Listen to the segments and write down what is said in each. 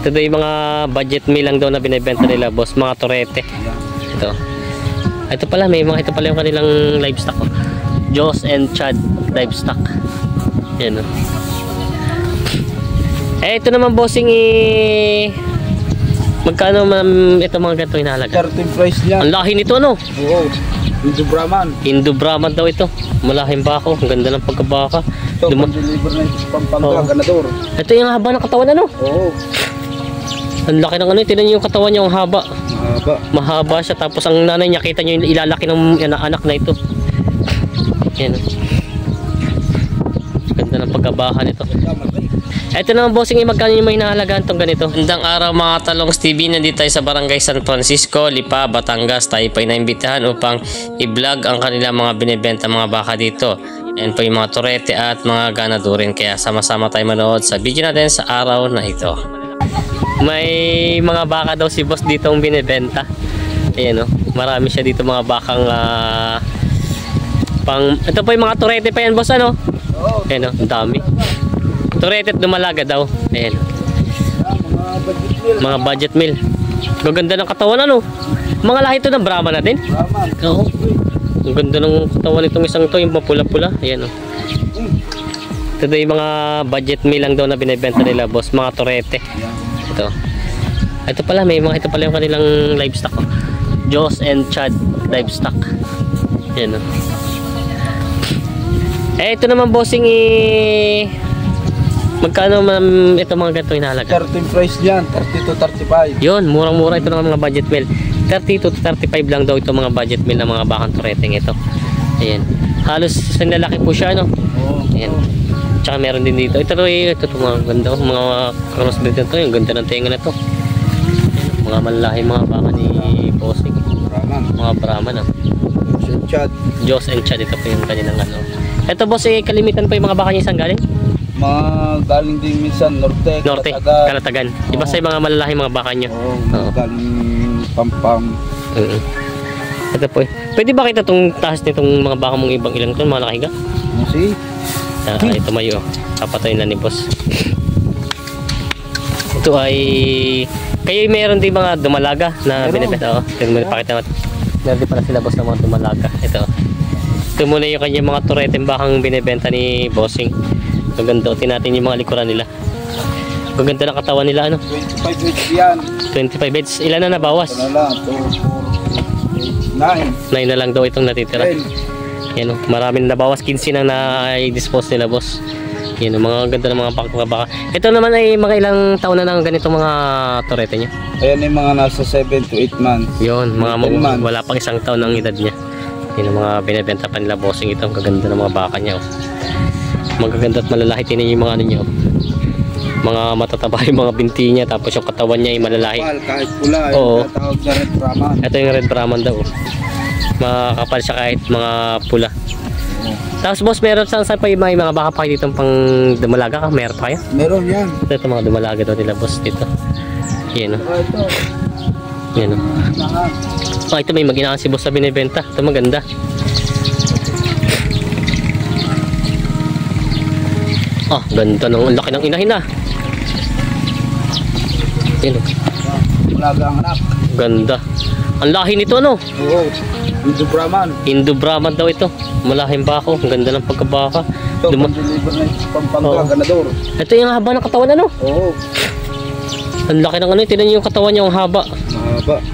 Ito daw yung mga budget meal lang daw na binibenta nila, boss. Mga torete. Ito. Ito pala, ito pala yung kanilang livestock. Oh. Joss and Chad livestock. Yan, oh. Ito naman, bossing, magkano ito mga ganito inahalaga? 13 price niya. Ang lahi nito, ano? Oo. Indo Brahman. Indo Brahman daw ito. Malahing bako. Ang ganda ng pagkabaka. Ito, pang-deliver na ito sa Pampanga, ganador. Ito yung haba ng katawan, ano? Oo. Ang laki ng ano. Tignan niyo yung katawan niya, ang haba. Mahaba. Mahaba siya. Tapos ang nanay niya, kita niyo yung ilalaki ng anak na ito. Yan. Ganda ng pagkabaka nito. Ito naman, bossing, magkano yung may hinahalagaan itong ganito? Gandang araw mga Talongs TV, nandito tayo sa Barangay San Francisco, Lipa, Batangas. Tayo pa inaimbitahan upang i-vlog ang kanilang mga binibenta mga baka dito. Ayan po yung mga torete at mga ganadurin. Kaya sama-sama tayo manood sa video natin sa araw na ito. May mga baka daw si boss dito ang binibenta. Ayan, oh. Marami siya dito mga bakang ito po yung mga torete pa yan, boss, ano? Ayan, oh, ang dami. Torete at dumalaga daw. Ayan. Mga budget meal. Gaganda ng katawan, ano? Mga lahi ito ng Brahman natin. Oo. Ang ganda ng katawan nitong isang to, yung mapula-pula. Ayan, oh. Ito daw yung mga budget meal lang daw na binibenta nila, boss. Mga torete. Ito. Ito pala, ito pala yung kanilang livestock. Oh. Joss and Chad livestock. Ayan, oh. Ito naman, bossing, magkano ito mga ganito inahalaga? 13 price niyan, 30 to 35. Yun, murang-mura ito ng mga budget meal. 30 to 35 lang daw ito mga budget meal ng mga bakang toreteng ito. Ayan. Halos lalaki po siya, no? Ayan. Tsaka meron din dito. Ito mga ganda, mga crossbreed nito. Yung ganda ng tenga na ito. Mga malalahi mga baka ni bossing. Mga Brahman, no? Joss and Chad, ito po yung kanilang ano. Ito, boss, kalimitan po yung mga baka niya isang galing? Mga galing din minsan Norte, Kalatagan. Iba sa mga malalaking mga baka nyo? Oo, galing Pampang. Ito po. Pwede ba kita itong taas nitong mga baka mong ibang ilang ito? Mga nakahiga? Si? Ito mayo. Kapatayin na ni boss. Ito ay kayo mayroon din mga dumalaga na binibenta. Pakita natin. Meron din pala sila, boss, ng mga dumalaga. Ito muna yung kanyang mga tureteng bakang binibenta ni bossing. Maganda, natin yung mga likuran nila. Maganda ng katawan nila, ano? 25 beds yan. 25 beds. Ilan na nabawas? Ito na lang, 9 na lang daw itong natitira. Yan, marami na nabawas. 15 na na-dispose nila, boss. Yan, mga ganda ng mga baka. Ito naman ay mga ilang taon na ng ganito mga torete niya. Ayan yung mga nasa 7 to 8 months. Yun, mga wala pang isang taon ng edad niya. Yan ang mga binibenta pa nila, bossing. Ito ang kaganda ng mga baka niya, oh. Magaganda at malalaki. Tinan yung mga ano niya, oh. Mga matataba yung mga binti niya. Tapos yung katawan niya ay malalaki. Kahit pula, oo. Yung tatawag na Red Brahman. Ito yung Red Brahman daw, oh. Makakapal siya kahit mga pula. Tapos, boss, meron saan pa yung mga baka pa dito pang dumalaga ka? Meron pa kayo? Meron yan. Ito mga dumalaga daw nila, boss, dito. Yan, oh. Yan, oh. Ito may mag-inaan si boss sa binibenta. Ito maganda. Ganda ng laki ng inahin na. Yan, oh. Malaga ang anak. Ganda. Ang lahi nito, ano? Oo. Indo Brahman. Indo Brahman daw ito. Malahing bako. Ang ganda ng pagkabaka. Ito, pang-deliver na ito sa Pampanga, ganador. Ito yung haba ng katawan, ano? Oo. Ang laki ng ano. Tignan niyo yung katawan niya, ang haba.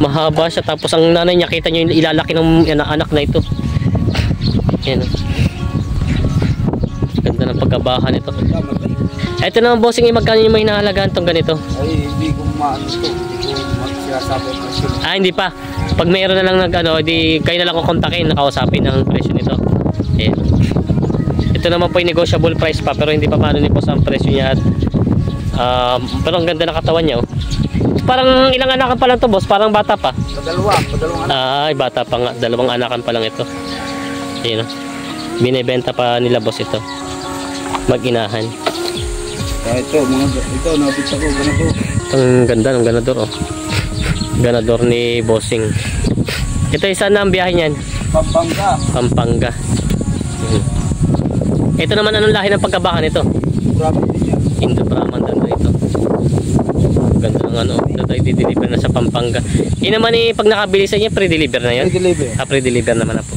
Mahaba siya. Tapos ang nanay niya, kita niyo yung ilalaki ng anak na ito. Yan, oh. Ganda ng pagkabaka nito. Ito naman, bossing, magkano yung may hinahalagaan itong ganito? Ay, hindi ko maano ito. Hindi ko magsasabi ang presyo. Hindi pa. Pag mayroon na lang di kayo na lang kukontakin, nakausapin ang presyo nito. Ayan. Ito naman po yung negotiable price pa, pero hindi pa paano ni boss ang presyo niya. Pero ang ganda ng katawan niya, oh. Parang ilang anakan pa lang to, boss? Parang bata pa. Padalawang anak. Ay, bata pa nga. 2 anakan pa lang ito. Ayan, oh. Binibenta pa nila, boss, ito. Mag-inahan. Ito, nabita ko, ganador. Ang ganda ng ganador, oh. Ganador ni bossing. Ito, isa na ang biyahe niyan? Pampanga. Ito naman, anong lahi ng pagkabaka nito? Brahman din yan. Indo Brahman daw ito. Ganda ng ano, ito tayo di-deliver na sa Pampanga. Yun naman pag nakabili sa inyo, pre-deliver na yun? Pre-deliver. Pre-deliver naman na po.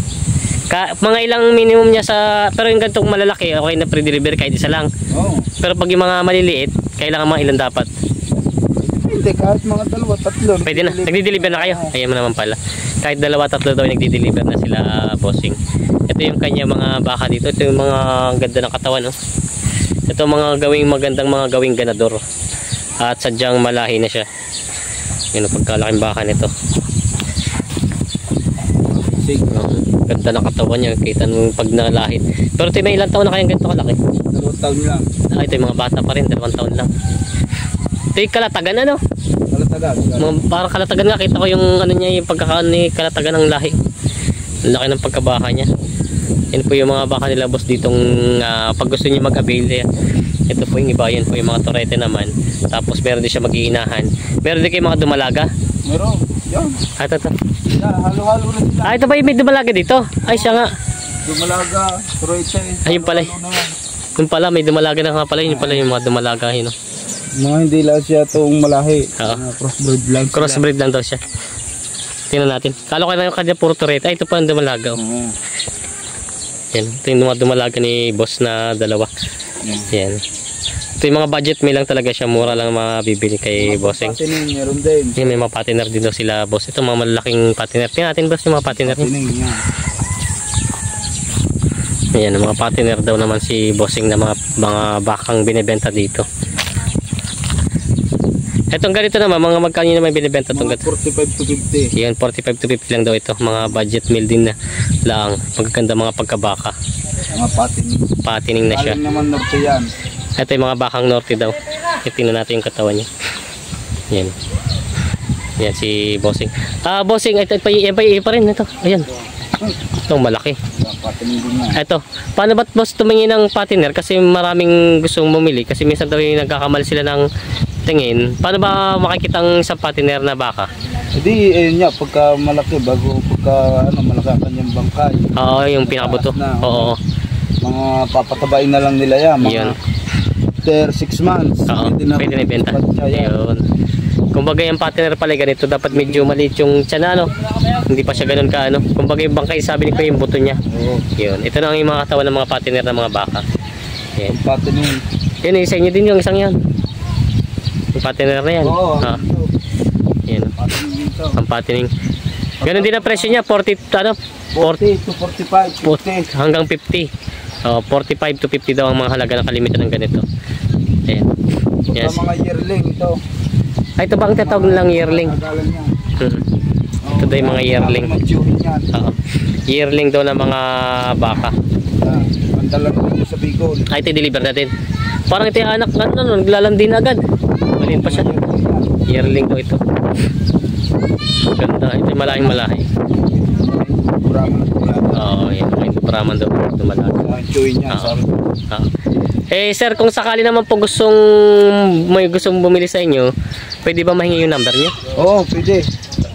Mga ilang minimum niya sa, pero yung ganitong malalaki, okay na pre-deliver kahit isa lang. Oo. Pero pag yung mga maliliit, kailangan mga ilan dapat? Hindi, kahit mga 2, 3. Pwede na, nagdi-deliver na kayo. Ayan mo naman pala. Kahit 2, 3 daw nagdi-deliver na sila, bossing. Ito yung kanya mga baka dito. Ito yung mga ganda ng katawan, oh. Ito mga magandang mga gawing ganador. At sadyang malahi na siya. Yun ang pagkalaking baka nito. Ganda ng katawan niya, kita nung pag nalahit. Pero ito may ilang taon na kayang ganito kalaki? 2 taon lang. Ito yung mga bata pa rin, 2 taon lang. Ito yung kalatagan, ano? Kalatagan. Parang kalatagan nga, kita ko yung ano niya, yung pagkakaan ni kalatagan ng lahi. Ang laki ng pagkabaka niya. Yan po yung mga baka nila, boss, ditong pag gusto niyo mag-avail. Ito po yung iba, yan po yung mga torete naman. Tapos meron din siya mag-iinahan. Meron din kayo mga dumalaga. Meron. Yan. Ito. Halo-halo na sila. Ito ba yung may dumalaga dito? Ay, siya nga. Dumalaga, torete. Ayun pala. Yung pala, may dumalaga na nga pala. Yun pala yung mga dumalaga. Yun, no? Mga hindi lang siya itong malahi. Oo. Crossbreed lang sila. Crossbreed lang daw siya. Tingnan natin. Kala ko na yung kanya puro torete. Ay, ito pa yung dumalaga. Oh. Oo. Yan. Ito yung mga dumalaga ni boss na 2. Yan. Ito yung mga budget may lang talaga siya. Mura lang mga bibili kay bossing. Patining, meron din. Yan, may mga patiner din daw sila, boss. Ito mga malalaking patiner. Tingnan natin, boss, yung mga patiner niya. Patining, yan. Ayan, mga patiner daw naman si bossing na mga bakang binibenta dito. Etong ganito naman, mga magkano naman binibenta itong ganito? 45 to 50. Yan, 45 to 50 lang daw ito. Mga budget meal din na lang. Magaganda mga pagkabaka. Mga patining. Patining na siya. Galing naman norte yan. Ito yung mga bakang norte daw. Tingnan natin yung katawan niya. Yan. Yan si bossing. Bossing, ito pa rin ito. Ayan. Itong malaki. Patining din yan. Ito. Paano ba't boss tumingin ng patiner? Kasi maraming gustong bumili. Kasi minsan daw yung nagkakamali sila ng tingin. Paano ba makikita ang isang patiner na baka? Hindi, ayun nga, pagka malaki, bago pagka malaki ang kanyang bangkay. Oo, yung pinakabuto. Oo. Mga papatabain na lang nila yan. Mga Yun. after 6 months. Oo, pwede na ibenta. Ayun. Kumbaga yung patiner pala ganito, dapat medyo maliit yung tiyan, ano? Hindi pa siya ganun ka, ano? Kumbaga yung bangkay, sabi ni ko yung buto niya. Oo. Yun. Ito na ang yung mga katawan ng mga patiner ng mga baka. Yan. Patining. Yun, isa inyo din yung isang yan. Yung patiner na yan. Oo. Yan. Patining dito. Ang patining. Ganun din ang presyo niya, 40 to 45, 50. hanggang 50. 45 to 50 daw ang mga halaga ng kalimitan ng ganito. Ayan. Yes. Sa mga yearling ito. Ay, ito ba ang tatawag nilang yearling? Agalan niya. Ito daw yung mga yearling. Mag-tune yan. Yearling daw ng mga baka. Ang dalang dito sa Bicol. Ay, ito deliver natin. Parang ito yung anak na naglalandi na agad. Malin pa siya. Yearling daw ito. Ganda. Ito yung malahing malahi. Braman at kulata. Oo, yan. Ito Brahman daw. Ito malahi. Ang tune niya. Sir, kung sakali naman po may gustong bumili sa inyo, pwede ba mahingi yung number niyo? Oo, pwede.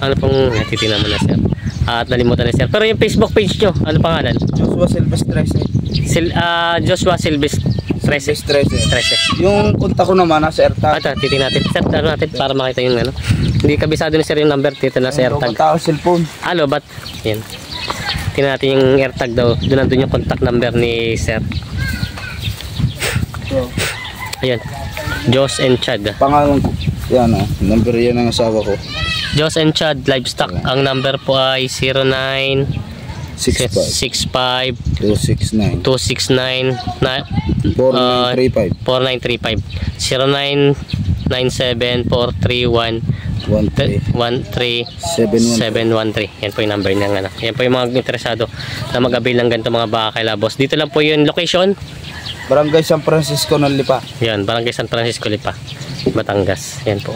Ano pong titingnan mo na, sir? At nalimutan na, sir. Pero yung Facebook page nyo, ano pangalan? Joshua Silvestre. Joshua Silvestre. 13. Yung konta ko naman nasa AirTag. Ito, titingnan natin. Sir, ano natin para makita yung ano. Hindi kabisado ni sir yung number dito na sa AirTag. Tao cellphone. Alo, ba't? Yan. Tingnan natin yung AirTag daw. Doon nandun yung contact number ni sir. So, Ayan. Joss and Chad. pangalan ko. Yan number yan ng asawa ko. Joss and Chad Livestock. Ang number po ay 65 269 269 4935 4935 0997-431 13713. Yan po yung number niya. Yan po yung mga interesado na mag-avail ng ganito mga baka kay Labos. Dito lang po yung location. Barangay San Francisco ng Lipa. Yan, Barangay San Francisco, Lipa, Batangas. Yan po.